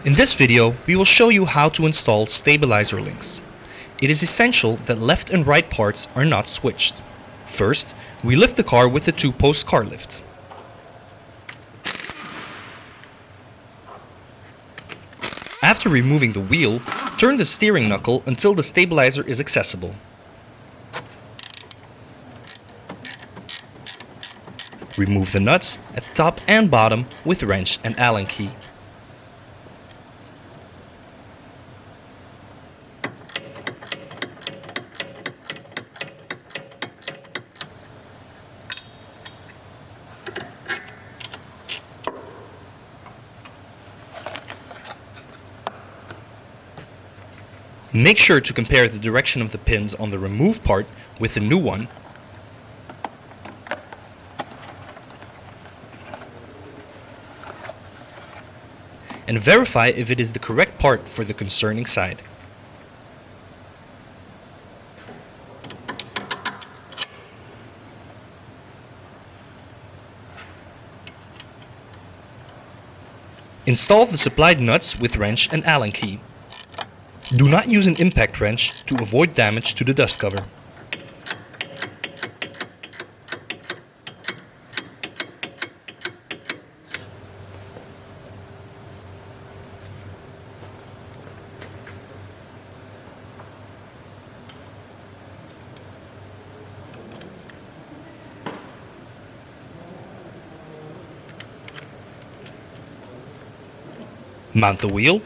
In this video, we will show you how to install stabilizer links. It is essential that left and right parts are not switched. First, we lift the car with the 2-post car lift. After removing the wheel, turn the steering knuckle until the stabilizer is accessible. Remove the nuts at the top and bottom with wrench and Allen key. Make sure to compare the direction of the pins on the removed part with the new one. And verify if it is the correct part for the concerning side. Install the supplied nuts with wrench and Allen key. Do not use an impact wrench to avoid damage to the dust cover. Mount the wheel.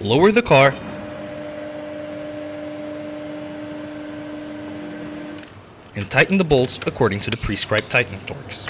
Lower the car. And tighten the bolts according to the prescribed tightening torques.